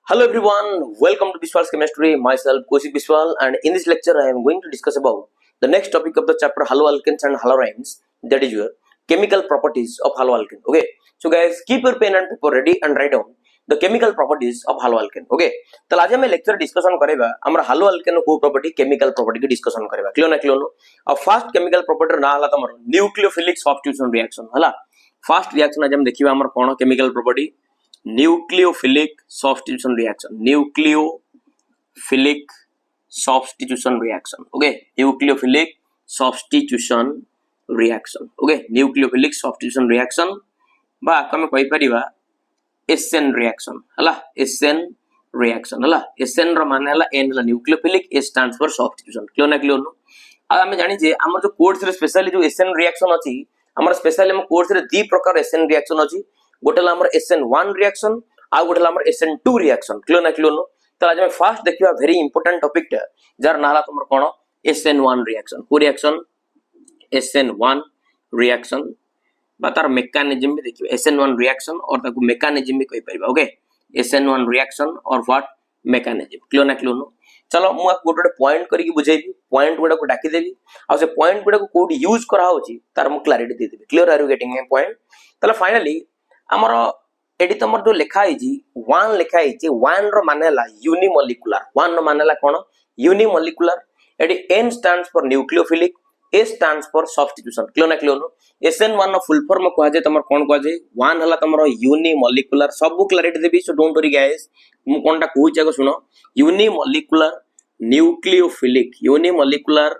Hello everyone, welcome to BISWA'S chemistry. Myself Kausik Biswal, and in this lecture I am going to discuss about the next topic of the chapter Haloalkanes and Haloalines, that is your chemical properties of haloalkane. Okay, so guys keep your pen and paper ready and write down the chemical properties of haloalkane. Okay, तो आज हम lecture discussion करेबा हमरा haloalkane को property chemical property की discussion करेबा clear ना clear नो। अब फर्स्ट केमिकल प्रॉपर्टी ना हला तमरो न्यूक्लियोफिलिक सब्स्टिट्यूशन रिएक्शन हला। फर्स्ट रिएक्शन आज हम देखिबा हमर कोन chemical property nucleophilic substitution reaction. Nucleophilic substitution reaction. Okay, nucleophilic substitution reaction. Okay, nucleophilic substitution reaction बा कमे कहि परिबा SN reaction हला। SN reaction हला। SN रो माने हला N हला nucleophilic, S stands for substitution. Clear ना क्लियर नो। आ हमें जानि जे हमर जो कोर्स रे स्पेशली जो SN reaction अछि हमर स्पेशली हम कोर्स रे दी प्रकार SN reaction अछि। गोटे हमर SN1 रिएक्शन आ गोटे हमर SN2 रिएक्शन क्लियर ना क्लियर नो। त आज हम फर्स्ट देखिबा वेरी इंपोर्टेंट टॉपिक टा जार नाला तमर कोन SN1 रिएक्शन। को रिएक्शन SN1 रिएक्शन बा तार मेकानिज्म भी देखिबा SN1 रिएक्शन और ताकू मेकानिज्म भी कहि परिबा। ओके, SN1 रिएक्शन और व्हाट मेकानिज्म क्लियर ना क्लियर नो। चलो मु गोटे पॉइंट करी बुझेबी, पॉइंट गुडा को डाकी देबी आ से पॉइंट गुडा को कोडी यूज करा होची तार मु क्लैरिटी दे देबी। Clear are you getting my point. तले फाइनली हमर एडी तमर जो लिखा है जी 1 लिखा है जी 1 रो मानेला यूनिमोलिकुलर। 1 रो मानेला कोन यूनिमोलिकुलर। एडी N stands for nucleophilic, S stands for substitution clear ना क्लियर नो। SN1 नो फुल फॉर्म को जे तमर कोन को जे 1 हला तमर यूनिमोलिकुलर। सब clarity Devi, so don't worry guys. मु कोनटा कहू जाको सुनो unimolecular nucleophilic, unimolecular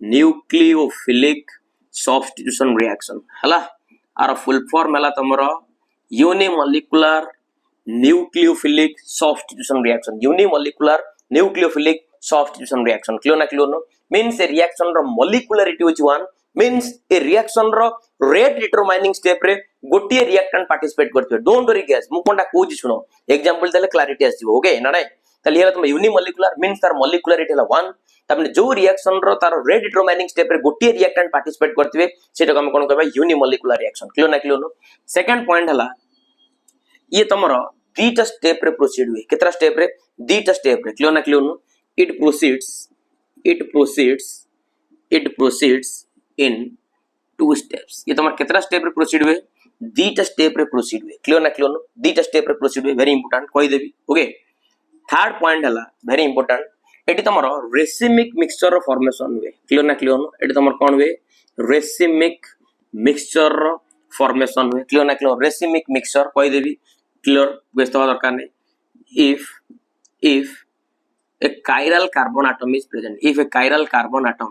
nucleophilic substitution reaction हला। आर फुल फॉर्म हला तमरो unimolecular nucleophilic substitution reaction. Unimolecular nucleophilic substitution reaction clear ना क्लियर नो। मींस ए रिएक्शन रो मोलिकुलरिटी होची 1, मींस ए रिएक्शन रो रेट डिटरमाइनिंग स्टेप रे गोटिए रिएक्टेंट पार्टिसिपेट करथिबे। डोंट वरी गाइस, मु कोनटा कहूची सुनो एग्जांपल देले क्लैरिटी आसीबो। ओके ना नाही तले हेला तुम यूनिमोलिकुलर मींस तार मोलिकुलरिटी हला 1, तबने जो रिएक्शन रो तार रेट डिटरमाइनिंग स्टेप रे गोटिए रिएक्टेंट पार्टिसिपेट करथिबे सेटा को हम कोन कहबा यूनिमोलिकुलर रिएक्शन क्लियर ना क्लियर नो। सेकंड पॉइंट हला ये तमरो दीटा स्टेप रे प्रोसीड हुए। कितना स्टेप रे? दीटा स्टेप रे क्लियर ना क्लियर नो। It proceeds in 2 steps. ये तमर कितना स्टेप रे प्रोसीड हुए? दीटा स्टेप रे प्रोसीड हुए क्लियर ना क्लियर नो। दीटा स्टेप रे प्रोसीड हुए, वेरी इंपोर्टेंट कहि देबी। ओके, थर्ड पॉइंट हला वेरी इंपोर्टेंट, एटी तमरो रेसिमिक मिक्सचर रो फॉर्मेशन हुए क्लियर ना क्लियर नो। एटी तमर कोन हुए? रेसिमिक मिक्सचर रो फॉर्मेशन हुए क्लियर ना क्लियर। रेसिमिक मिक्सचर कहि देबी क्लियर, व्यस्त होवा दरकार नै। if a chiral carbon atom is present, if a chiral carbon atom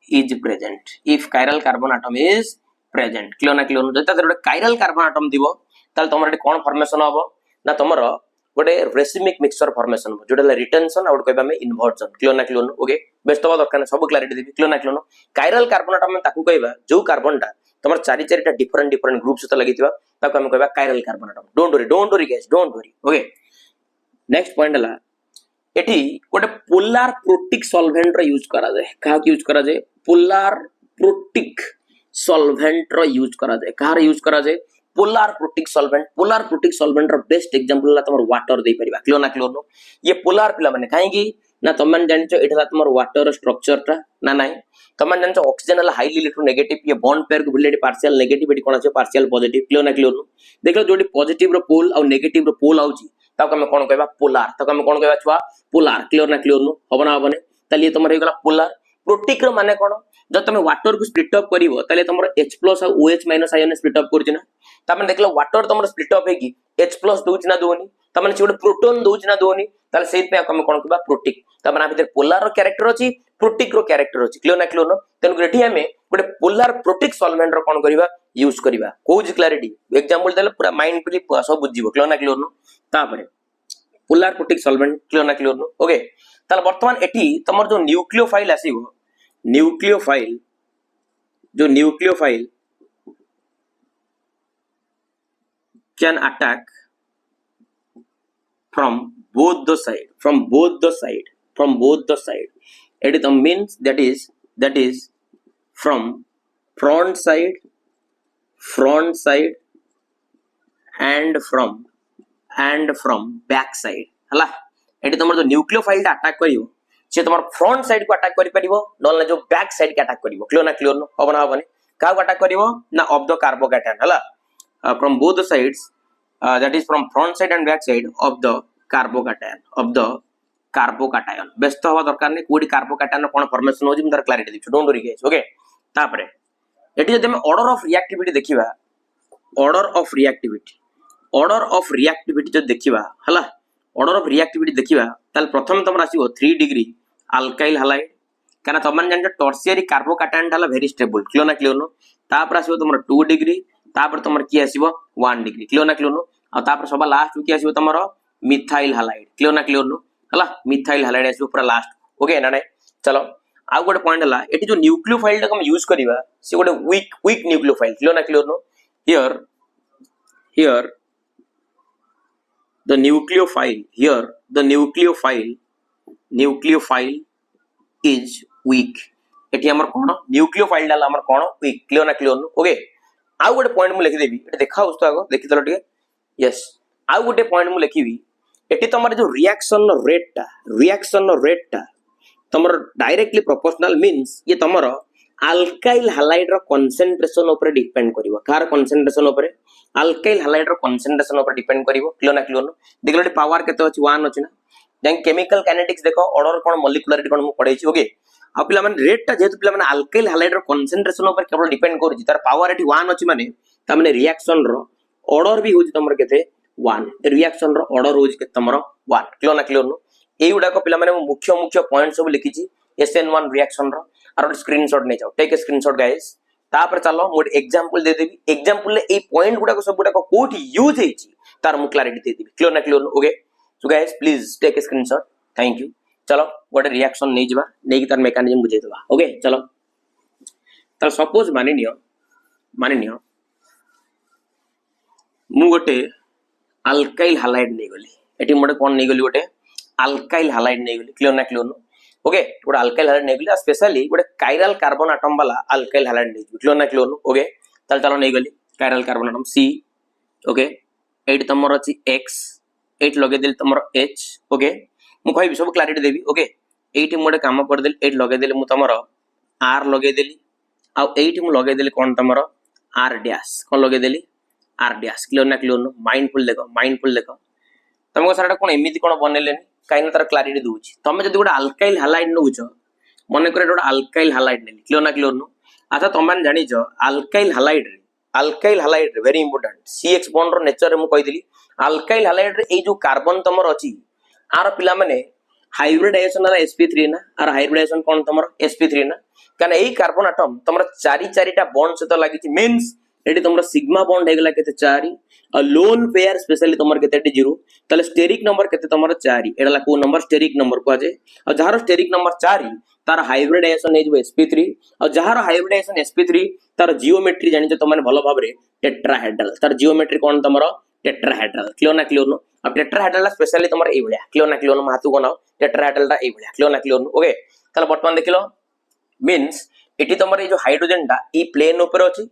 is present, if chiral carbon atom is present clear ना क्लियर। जता गोटे chiral carbon atom दिबो ताल तमर कोन फॉर्मेशन हबो ना तमर गोटे रेसिमिक मिक्सचर फॉर्मेशन हो जोटा रिटेंशन और कहबा में इन्वर्जन क्लियर ना क्लियर। ओके, व्यस्त होवा दरकार नै, सब क्लैरिटी देबी क्लियर ना क्लियर। chiral carbon atom में ताकू कहबा जो कार्बन टा तमर चारि चारिटा डिफरेंट ग्रुप सहित लागिथिबा ताको हम कहबा chiral carbon atom। Don't worry guys, don't worry. Okay, next point हला एठी गोटे पोलार प्रोटिक सॉल्वेंट रो यूज करा जाय। कहा यूज करा जाय? पोलार प्रोटिक सॉल्वेंट रो यूज करा जाय। कहा यूज करा जाय? Polar protic solvent. Polar protic solvent रो बेस्ट एग्जांपल ला तमर वाटर दे परिबा क्लियर ना क्लियर नो। ये पोलार पिला माने काहे की ना तमन जानचो एठला तमर वाटर स्ट्रक्चर टा ना नाही तमन जानचो ऑक्सीजन हला हाईली इलेक्ट्रोनेगेटिव, ये बॉन्ड पेयर को बिलेटी पार्शियल नेगेटिव एटी कोन আছে पार्शियल पॉजिटिव क्लियर ना क्लियर नो। देखलो जोडी पॉजिटिव रो पोल और नेगेटिव रो पोल आउची ताको हम कोन कहबा पोलार। ताको हम कोन कहबा छुआ पोलार क्लियर ना क्लियर नो। होबना होबने तले ये तमर हे गला पोलार। प्रोटिक रो माने कोन? जब तुम वाटर को स्प्लिट अप करिवो तले तमर H+ और OH- आयन स्प्लिट अप करछि ना। तमन देखलो वाटर तमर स्प्लिट अप हेकी H+ दोछि ना दोनी, तमन से गोटे प्रोटॉन दोछि ना दोनी, ताले सेत पे हम कोन कहबा प्रोटिक। तमन आ भीतर पोलार रो कैरेक्टर अछि, प्रोटिक रो कैरेक्टर अछि क्लियर ना क्लियर नो। तेन ग्रेठी हमें गोटे पोलार प्रोटिक सॉल्वेंट रो कोन करिबा यूज करिबा। कोज क्लैरिटी एग्जांपल देले पूरा माइंड पे सब बुझिबो क्लियर ना क्लियर नो। तापरे पोलार प्रोटिक सॉल्वेंट क्लियर ना क्लियर नो। ओके, ताले वर्तमान एठी तमर जो न्यूक्लियोफाइल आसीबो, न्यूक्लियोफाइल जो nucleophile can attack from both the side, it means that is from front side and from and from back side हला एटी तुम जो न्यूक्लियोफाइल अटैक करियो से तुम फ्रंट साइड को अटैक करि परिबो नल जो बैक साइड के अटैक करिवो क्लियर ना क्लियर नो होबो ना होबनी का अटैक करिवो ना ऑफ द कार्बोकैटायन हला from both the sides that is from front side and back side of the carbocation व्यस्त हवा दरकार नै कोडी कार्बोकैटायन कोन फॉर्मेशन हो जिम दर क्लैरिटी दिछु डोंट वरी गाइस ओके तापरे एटी जदि हम ऑर्डर ऑफ रिएक्टिविटी देखिबा ऑर्डर ऑफ रिएक्टिविटी जो देखिबा हला ऑर्डर ऑफ रिएक्टिविटी देखिबा ताल प्रथम तमर आसीबो 3 डिग्री अल्काइल हैलाइड काना तमन जान टर्शियरी कार्बोकैटायन डाला वेरी स्टेबल क्लियर ना क्लियर नो तापर आसीबो तमर 2 डिग्री तापर तमर की आसीबो 1 डिग्री क्लियर ना क्लियर नो आ तापर सबा लास्ट की आसीबो तमर मिथाइल हैलाइड क्लियर ना क्लियर नो हला मिथाइल हैलाइड आसीबो पूरा लास्ट ओके ना नै चलो आ गोटे पॉइंट हला एटी जो न्यूक्लियोफाइल हम यूज करबा से गोटे वीक न्यूक्लियोफाइल क्लियर ना क्लियर नो here the nucleophile is weak एटी हमर कोन न्यूक्लियोफाइल डाला हमर कोन वीक क्लियर ना क्लियर नो ओके आ गोटे पॉइंट मु लिखि देबी एटा देखा उस्तो आगो देखि तलो टिके यस आ गोटे पॉइंट मु लिखिबी एटी तमर जो रिएक्शन रेट टा तमर डायरेक्टली प्रोपोर्शनल मींस ये तमर अल्काइल हैलाइड रो कंसंट्रेशन ऊपर डिपेंड करिवो कार कंसंट्रेशन ऊपर अल्काइल हैलाइड रो कंसंट्रेशन ऊपर डिपेंड करिवो क्लियर ना क्लियर नो देखलो पावर केते अछि 1 अछि ना जं केमिकल काइनेटिक्स देखो ऑर्डर कोन मॉलिक्युलरिटी कोन मु पढैछि ओके आ पिला माने रेट टा जेतु पिला माने अल्काइल हैलाइड रो कंसंट्रेशन ऊपर केवल डिपेंड करूछि तार पावर एटी 1 अछि माने ता माने रिएक्शन रो ऑर्डर भी होछि तमर केते 1 रिएक्शन रो ऑर्डर होछि केते तमर 1 क्लियर ना क्लियर नो एई उडा को पिला माने मुख्य पॉइंट सब लिखिछि SN1 रिएक्शन रो और स्क्रीनशॉट नै जाओ टेक ए स्क्रीनशॉट गाइस तापर चलो मोड एग्जांपल दे देबी एग्जांपल ले ए पॉइंट गुडा को सब गुडा को कोठी यूज हेछि तार मु क्लैरिटी दे देबी क्लियर ना clear okay so guys please take a screenshot thank you चलो गोटे रिएक्शन नै जिबा नै कि तार मेकानिज्म बुझे देबा ओके चलो तार सपोज मानि नियो मु गोटे अल्काइल हैलाइड नै गली एटी मोडे कोन नै गली गोटे अल्काइल हैलाइड नै गली क्लियर ना क्लियर ओके गोटे अल्काइल हैलाइड नै गली स्पेशली गोटे कायरल कार्बन एटम वाला अल्काइल हैलाइड नै क्लियर ना क्लियर ओके चल चलो नै गली chiral carbon atom C okay एट तमर अछि X एट लगे देल तमर H ओके मु कहबी सब क्लैरिटी देबी ओके एट मोडे काम कर देल एट लगे देल मु तमर R लगे देली आ एट मु लगे देल कोन तमर R डैश कोन लगे देली R डैश क्लियर ना क्लियर माइंडफुल देखो तमको सारा कोन एमिति कोन बनेलेनी काइन तार क्लैरिटी दोछि तमे जदि गोटे अल्काइल हैलाइड नउछ मने करे गोटे अल्काइल हैलाइड नेली क्लियर ना क्लियर नो अच्छा तमन जानि छ alkyl halide very important CH bond रो नेचर रे मु कहि दिली अल्काइल हैलाइड रे ए जो कार्बन तमर अछि आर पिला माने हाइब्रिडाइजेशन वाला sp3 ना आर हाइब्रिडाइजेशन कोन तमर sp3 ना काने एई कार्बन एटम तमर चारिटा बॉन्ड से तो लागि छी मींस एटी तमर सिग्मा बॉन्ड हेगला केते 4 अ लोन पेयर स्पेशली तमर केते 0 तले स्टेरिक नंबर केते तमर 4 एडला को नंबर स्टेरिक नंबर को आजे और जहार स्टेरिक नंबर 4 तार हाइब्रिडाइजेशन हे जो sp3 और जहार हाइब्रिडाइजेशन sp3 तार जियोमेट्री जानि छ तमने भलो भाबरे टेट्राहेड्रल तार जियोमेट्री कोन तमर टेट्राहेड्रल क्लियर ना क्लियर नो अब टेट्राहेड्रल स्पेशली तमर ए भलिया क्लियर ना क्लियर नो माथु कोन टेट्राहेड्रल दा ए भलिया क्लियर ना क्लियर नो ओके तले वर्तमान देखिलो मींस एटी तमर ए जो हाइड्रोजन दा ई प्लेन ऊपर अछि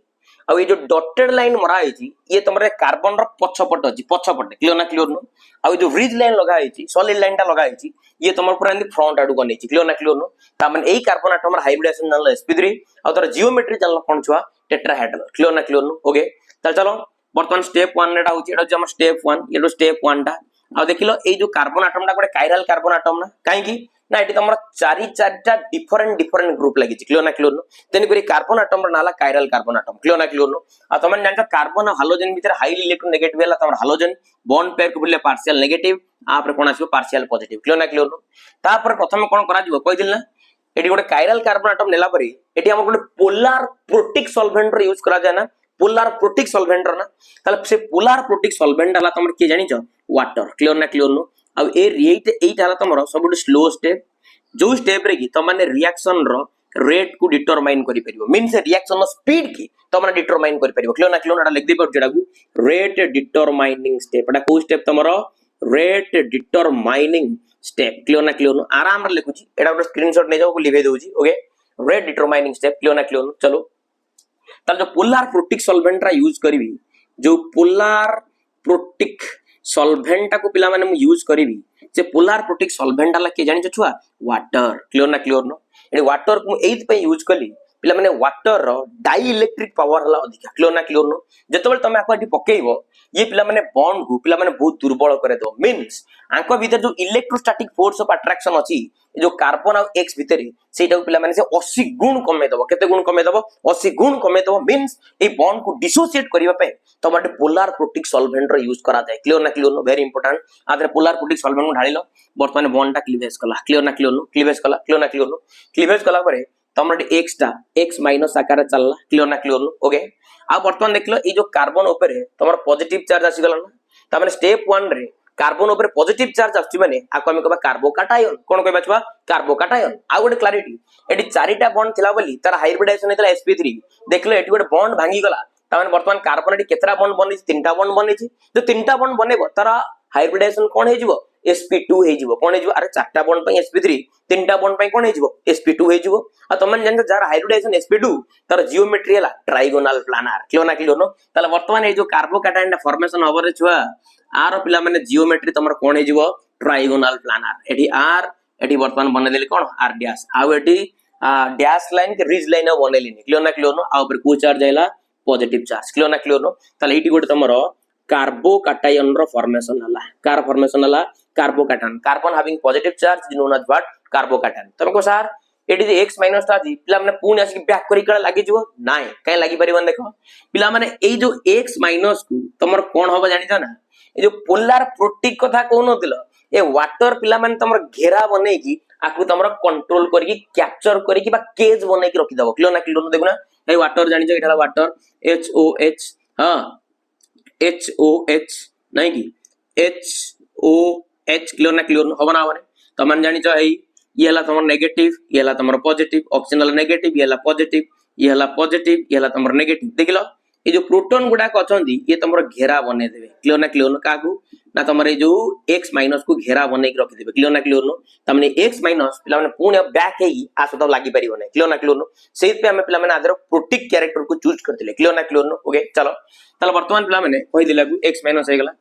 आ ये जो डॉटेड लाइन मरा आइछि ये तमरे कार्बन रो पछपट अछि पछपट क्लियर ना क्लियर नो आ जो रिज लाइन लगा आइछि सॉलिड लाइन टा लगा आइछि ये तमर पूरा एंदी फ्रंट आडू गनै छि क्लियर ना क्लियर नो ता माने एई कार्बन एटम हाइब्रिडाइजेशन जानलो sp3 आ तोर जियोमेट्री जानलो कोन छुआ टेट्राहेड्रल क्लियर ना क्लियर नो ओके चलो वर्तमान स्टेप 1 नेटा होछि एडा जे हम स्टेप 1 ये स्टेप 1 टा आ देखिलो ए जो कार्बन एटम टा गोटे कायरल कार्बन एटम ना काहे की ना एटी तमर चारिटा डिफरेंट ग्रुप लागि क्लियर ना क्लियर नो तेन करी कार्बन एटम र नाला कायरल कार्बन एटम क्लियर ना क्लियर नो आ तमन जानता कार्बन हाइड्रोजन भीतर हाईली इलेक्ट्रोनेगेटिव होला तमर हाइड्रोजन बॉन्ड पेयर को बोले पार्शियल नेगेटिव आ पर कोन आसीबो पार्शियल पॉजिटिव क्लियर ना क्लियर नो ता पर प्रथम कोन करा जिवो कहि दिल ना एटी गोटे कायरल कार्बन एटम नेला परी एटी हम गोटे पोलर प्रोटिक सॉल्वेंट र यूज करा जाय ना पोलर प्रोटिक सॉल्वेंट ना ताले से पोलर प्रोटिक सॉल्वेंट हला तमर के जानि छ वाटर क्लियर ना क्लियर नो आ ए रिएक्ट एट हला तमर सबुट स्लो स्टेप जो स्टेप रे की तमने रिएक्शन रो रेट को डिटरमाइन करि परिबो मींस रिएक्शन स्पीड की तमने डिटरमाइन करि परिबो क्लियर ना क्लियर एटा लिख दे पर जेडा को रेट डिटरमाइनिंग स्टेप एटा को स्टेप तमरो रेट डिटरमाइनिंग स्टेप क्लियर ना क्लियर आराम रे लिखुची एटा को स्क्रीनशॉट नै जाओ को लिखे दोची okay rate determining step clear ना क्लियर चलो तार जो पोलर प्रोटिक सॉल्वेंट रा यूज करबी जो पोलर प्रोटिक सॉल्वेंट को पिला माने मु यूज करबी जे पोलार प्रोटिक सॉल्वेंट हला के जानि छुआ वाटर क्लियर न एडी वाटर को एथ पे यूज कली पिला माने वाटर रो डाई इलेक्ट्रिक पावर हला अधिक क्लियर न जेतबेल तमे आको एटी पकेइबो ये पिला माने बॉन्ड को पिला माने बहुत दुर्बल करे दो मींस आंको भीतर जो इलेक्ट्रोस्टैटिक फोर्स ऑफ अट्रैक्शन अछि जो कार्बन और एक्स भीतर सेटा पिला माने से 80 गुण कमे दबो केते गुण कमे दबो 80 गुण कमे दबो मींस ए बॉन्ड को डिसोसिएट करिवा पे तमाटे पोलार प्रोटिक सॉल्वेंट रो यूज करा जाय क्लियर न वेरी इंपोर्टेंट आदरे पोलार प्रोटिक सॉल्वेंट को ढालिलो वर्तमान बॉन्ड टा क्लीवेज कला क्लियर न क्लीवेज कला क्लीवेज कला परे तमाटे एक्स टा एक्स माइनस आकार चलला क्लियर न ओके आ वर्तमान देखलो ए जो कार्बन ऊपर तमर पॉजिटिव चार्ज आसी गला ना त माने स्टेप 1 रे कार्बन ऊपर पॉजिटिव चार्ज आछि माने आको हम कहबा कार्बोकैटायन कोन कहबा छुआ कार्बोकैटायन आ गोटे क्लैरिटी एडी चारिटा बॉन्ड थिला बोली तार हाइब्रिडाइजेशन हेतला sp3 देखलो एटी गोटे बॉन्ड भांगी गला त माने वर्तमान कार्बन एटी केतरा बॉन्ड बनै तीनटा बॉन्ड बनै जो तीनटा बॉन्ड बनेबो तार हाइब्रिडाइजेशन कोन हे जिवो sp2 हे जिवो कोन हे जिवो अरे चारटा बॉन्ड पे sp3 तीनटा बॉन्ड पे कोन हे जिवो sp2 हे जिवो आ तमन जन जार हाइब्रिडाइजेशन sp2 तार जियोमेट्री हला ट्राइगोनल प्लानर क्लियर न ताले वर्तमान ए जो कार्बोकैटायन फॉर्मेशन हबरे छुआ आर पिला माने जियोमेट्री तमर कोन हे जिवो ट्राइगोनल प्लानर एठी आर एठी वर्तमान बने देली कोन आर डैश आ एठी डैश लाइन के रिज लाइन बने लेनी क्लियर न आ ऊपर को चार्ज आइला पॉजिटिव चार्ज क्लियर न ताले एठी गोटे तमरो कार्बोकैटायन रो फॉर्मेशन हला कार फॉर्मेशन हला carbocation carbon having positive charge is known as what carbocation तमे को सर एडी जे x माइनस ता जी पिला माने पुनी आसी बैक करी कला लागि जिवो नाइ काई लागि परिबन देखो पिला माने ए जो x माइनस को तमर कोन होबा जानि छ ना ए जो पोलार प्रोटिक कथा कोन होतिलो ए वाटर पिला माने तमर घेरा बनै की आकु तमर कंट्रोल करी कैप्चर करी की बा केज बनै की रखि दबो क्लियर न देखु ना ए वाटर जानि छ एठाला वाटर HOH हां HOH नहीं की HOH क्लियर न होबा ना बने तमन जानि छ ए ये हला तमर नेगेटिव ये हला तमर पॉजिटिव ऑक्सीजन हला नेगेटिव ये हला पॉजिटिव ये हला पॉजिटिव ये हला तमर नेगेटिव देखिलो ये जो प्रोटॉन गुडा को अछंदी ये तमर घेरा बने देबे क्लियर न काकू ना तमरे जो x माइनस को घेरा बने के रखि देबे क्लियर न तमने x माइनस पिला माने पुणे बैक हेई आसो तो लागि परिबो नै क्लियर न सेहि पे हम पिला माने आदर प्रोटिक कैरेक्टर को चूज करथिले क्लियर न ओके चलो तले वर्तमान पिला माने कहि दिलागु x माइनस हे गला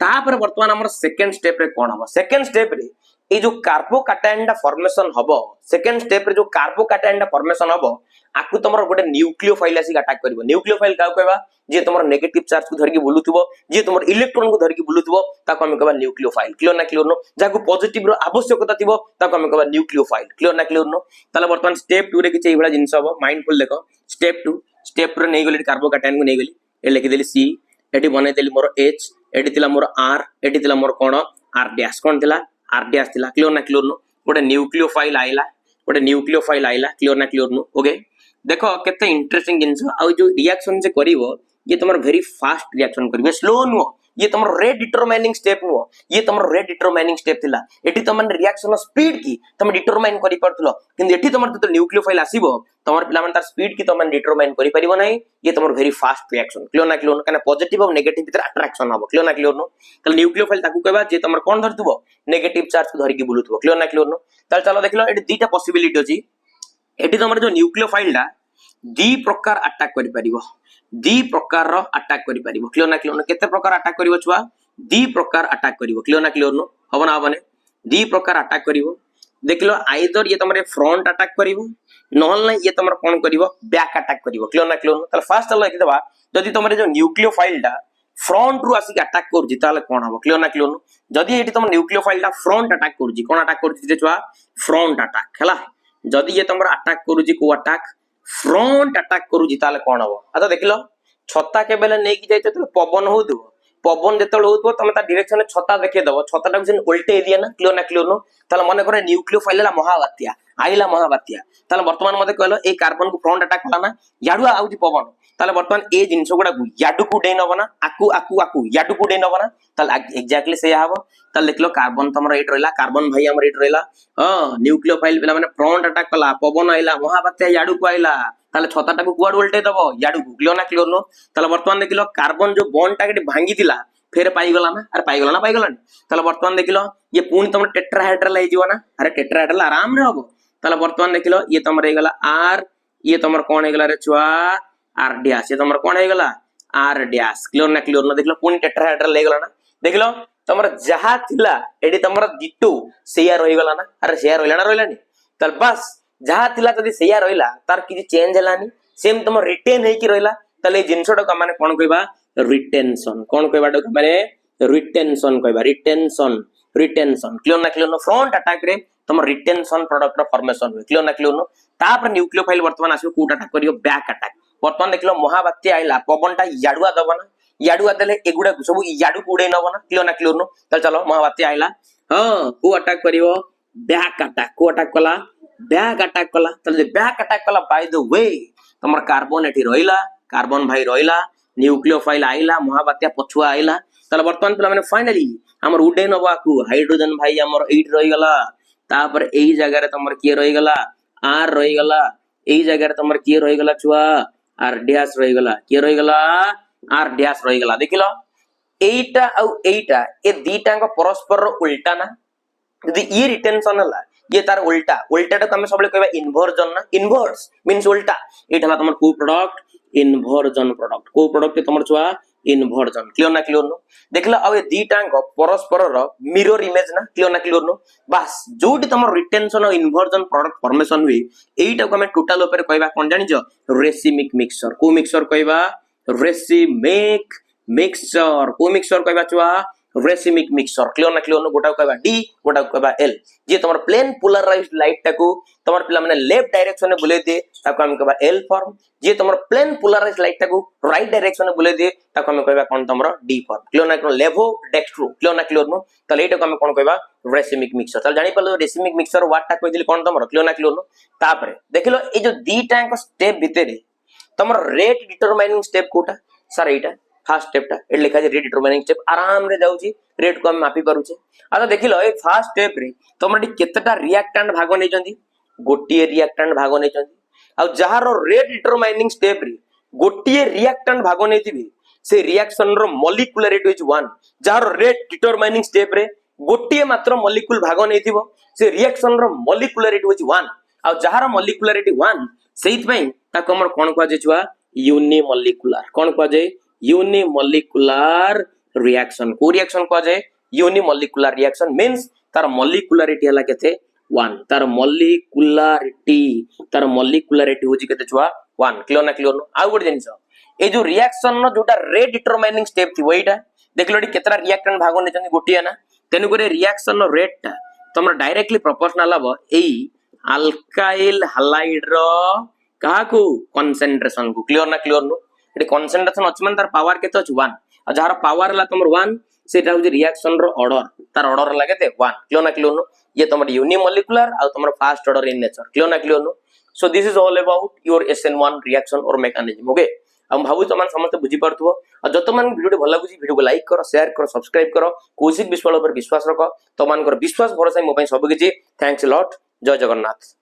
तापर वर्तमान हमर सेकंड स्टेप रे कोन हबो सेकंड स्टेप रे ए जो कार्बोकैटायन डा फॉर्मेशन हबो सेकंड स्टेप रे जो कार्बोकैटायन डा फॉर्मेशन हबो आकु तमर गोटे न्यूक्लियोफाइल आसी अटैक करबो न्यूक्लियोफाइल का कहबा जे तमर नेगेटिव चार्ज को धरकी बुलुथबो जे तमर इलेक्ट्रॉन को धरकी बुलुथबो ताको हम कहबा न्यूक्लियोफाइल क्लियर न जाको पॉजिटिव रो आवश्यकता थिबो ताको हम कहबा न्यूक्लियोफाइल क्लियर न ताले वर्तमान स्टेप 2 रे किछ एबडा जिंस हबो माइंडफुल देखो स्टेप 2 रे नै गली कार्बोकैटायन को नै गली ए लिखि देली C एटी बनै देली मोर H एटी थिला मोर R एटी थिला मोर कोन R डैश कोन थिला R डैश थिला क्लियर न गोटे न्यूक्लियोफाइल आइला क्लियर न ओके देखो केते इंटरेस्टिंग जिंस आ जो रिएक्शन जे करिवो ये तमर वेरी फास्ट रिएक्शन करिवो स्लो नो ये तमर रेट डिटरमाइनिंग स्टेप नो ये तमर रेट डिटरमाइनिंग स्टेप थिला एठी तमन रिएक्शन स्पीड की तम डिटरमाइन करि परथलो किंतु एठी तमर तो न्यूक्लियोफाइल आसीबो तमर पिला मन तार स्पीड की तमन डिटरमाइन करि परिबो नै ये तमर वेरी फास्ट रिएक्शन क्लियर न कने पॉजिटिव और नेगेटिव भीतर अट्रैक्शन हबो क्लियर न तले न्यूक्लियोफाइल ताकू कहबा जे तमर कोन धरतबो नेगेटिव चार्ज को धरि की बुलुथबो क्लियर न तले चलो देखलो एठी दीटा पॉसिबिलिटी अछि एठी तमर जो न्यूक्लियोफाइल डा दी प्रकार अटैक करि परिबो दी प्रकार रो अटैक करि परिबो क्लियर न केते प्रकार अटैक करिवो छुआ दी प्रकार अटैक करिवो क्लियर न हबो ना हबने दी प्रकार अटैक करिवो देखलो आइदर ये तमरे फ्रंट अटैक करिवो नहल नै ये तमर कोन करिवो बैक अटैक करिवो क्लियर न तले फर्स्ट चलो लिखि देबा जदी तमरे जो न्यूक्लियोफाइल डा फ्रंट रु आसी अटैक करजी ताले कोन हबो क्लियर न जदी एठी तम न्यूक्लियोफाइल डा फ्रंट अटैक करजी कोन अटैक करजी जे छुआ फ्रंट अटैक हला जदी ये तमर अटैक करजी को अटैक फ्रंट अटैक करूजी ताले कोन हबो आता देखिलो छत्ता के बेले नै की जाइतो तो पवन होदो पवन जेतल होतो तमे ता डायरेक्शन में छत्ता देखे दबो छत्ता टा उल्टे दिया ना क्लियर न ताले मने करे न्यूक्लियोफाइल ला महाबात्या आइला महाबात्या ताले वर्तमान मते कहलो ए कार्बन को फ्रंट अटैक कला ना याडू आउजी पवन ताले वर्तमान ए जिंस गुडा याडू को डे नबो ना आकु याडू को डे नबो ना ताले एग्जैक्टली से हबो ताले देखलो कार्बन तमरा एट रहला कार्बन भाई हमर एट रहला न्यूक्लियोफाइल बेला माने फ्रंट अटैक कला पवन आइला महाबात्या याडू को आइला ताले छत्ता टा को कुआड उल्टे दबो याडू को क्लियर न ताले वर्तमान देखिलो कार्बन जो बॉन्ड टा के भांगी दिला फेर पाई गला ना अरे पाई गला ताले वर्तमान देखिलो ये पूर्ण तमर टेट्राहेड्रल हे जीवो ना अरे टेट्राहेड्रल आराम रे हबो ताले वर्तमान देखिलो ये तमर हे गला आर ये तमर कोन हे गला रे छुआ आर डैश ये तमर कोन हे गला आर डैश क्लियर न देखिलो पूर्ण टेट्राहेड्रल हे गला ना देखिलो तमर जहा थिला एडी तमर डिटो सेया रही गला ना अरे सेया रहिला ना रहिलानी तल बस जहा थिला जदी सेया रहिला तार किछि चेंज हलानी सेम तमर रिटेन हे कि रहिला तले जिंसडो का माने कोन कहबा रिटेंशन कोन कहबा डो माने रिटेंशन कहबा रिटेंशन रिटेंशन क्लियर ना फ्रंट अटैक रे तमर रिटेंशन प्रोडक्ट रो फॉर्मेशन हुए क्लियर ना तापर न्यूक्लियोफाइल वर्तमान आसो कोट अटैक करियो बैक अटैक वर्तमान देखलो महाबात्या आइला पवनटा याडुआ दबना याडुआ देले एगुडा सब याडु उड़े नबना क्लियर नो तल चलो महाबात्या आइला हां को अटैक करियो बैक अटैक को अटैक कला बैक अटैक कला तल बैक अटैक कला बाय द वे तमर कार्बन एठी रहिला कार्बन भाई रहिला न्यूक्लियोफाइल आइला महाबात्या पछुआ आइला तल वर्तमान पिला माने फाइनली हमर उडे नबाकू हाइड्रोजन भाई हमर 8 रहि गला तापर एही जगह रे तमर के रहि गला आर रहि गला एही जगह रे तमर के रहि गला छुआ आर डैश रहि गला के रहि गला आर डैश रहि गला देखिलो एटा औ एटा ए दीटा को परस्पर उल्टा ना यदि ये रिटेंशन हला ये तार उल्टा उल्टाटा तो हम सबले कहबा इन्वर्जन ना इन्वर्स मींस उल्टा एटा हला तमर को प्रोडक्ट इन्वर्जन प्रोडक्ट तमर छुआ इन्वर्जन क्लियर नो देखला अब ए दीटांग परस्पर रो मिरर इमेज ना क्लियर नो बस जोटी तमर रिटेंशन और इन्वर्जन प्रोडक्ट फॉर्मेशन हुई एटा को हम टोटल ऊपर कहबा कोन जानि जो रेसिमिक मिक्सचर को मिक्सचर कहबा रेसिमिक मिक्सचर को मिक्सचर कहबा छुआ रेसिमिक मिक्सचर क्लियर नो गोटा कहबा डी गोटा कहबा एल जे तमर प्लेन पोलराइज्ड लाइट टाको तमर पिला माने लेफ्ट डायरेक्शन में बुले दे ताको हम कहबा एल फॉर्म जे तमर प्लेन पोलराइज्ड लाइट टाको राइट डायरेक्शन में बुले दे ताको हम कहबा कोन तमर डी फॉर्म क्लियर नो लेवो डेक्स्ट्रो क्लियर नो तले एटा को हम कोन कहबा रेसिमिक मिक्सचर तल जानि पलो रेसिमिक मिक्सचर वाट टा कहि दिली कोन तमर क्लियर नो तापरे देखिलो ए जो दीटा को स्टेप भितरे तमर रेट डिटरमाइनिंग स्टेप कोटा सर एटा फर्स्ट स्टेप टा ए लिखा जे रेट डिटरमाइनिंग स्टेप आराम रे जाउची रेट को हम मापी करूचे आ देखिलो ए फर्स्ट स्टेप रे तमर केतटा रिएक्टेंट भाग नै जंदी गोटिए रिएक्टेंट भाग नै जंदी आ जहार रेट डिटरमाइनिंग स्टेप रे गोटिए रिएक्टेंट भाग नै थिबी से रिएक्शन रो मॉलिक्यूलरिटी इज 1 जहार रेट डिटरमाइनिंग स्टेप रे गोटिए मात्र मॉलिक्यूल भाग नै थिबो से रिएक्शन रो मॉलिक्यूलरिटी इज 1 आ जहार मॉलिक्यूलरिटी 1 सेहित पई ताको हमर कोन को जे छुआ यूनिमॉलिक्यूलर कोन को जे यूनिमॉलिक्यूलर रिएक्शन को रिएक्शन को जाए यूनिमॉलिक्यूलर रिएक्शन मींस तार मॉलिक्यूलरिटी हला केते 1 तार मॉलिक्यूलरिटी होजी केते छुआ 1 क्लियर नो आ गुड जिंस ए जो रिएक्शन नो जोटा रेट डिटरमाइनिंग स्टेप थी वहीटा देखलो डी केतरा रिएक्टेंट भाग नै जंदी गोटिया ना तेनु करे रिएक्शन नो रेट ता तमरा डायरेक्टली प्रोपोर्शनल हबो एई अल्काइल हैलाइड रो काकू कंसंट्रेशन को क्लियर नो एटी कंसंट्रेशन अछि मन तार पावर केते अछि 1 आ जहार पावर हला तमर 1 सेटा होजी रिएक्शन रो ऑर्डर तार ऑर्डर हला केते 1 क्लियर नो ये तमर यूनिमॉलिक्यूलर आ तमर first order in nature clear नो so this is all about your SN1 reaction और मेकानिज्म ओके हम भाबु तमान समस्त बुझी परथबो आ जत मन वीडियो भल लागुची वीडियो को लाइक करो शेयर करो सब्सक्राइब करो कौशिक बिस्वाल पर विश्वास रखो तमान कर विश्वास भरोसा मो पई सब किछि थैंक्स अ लॉट जय जगन्नाथ।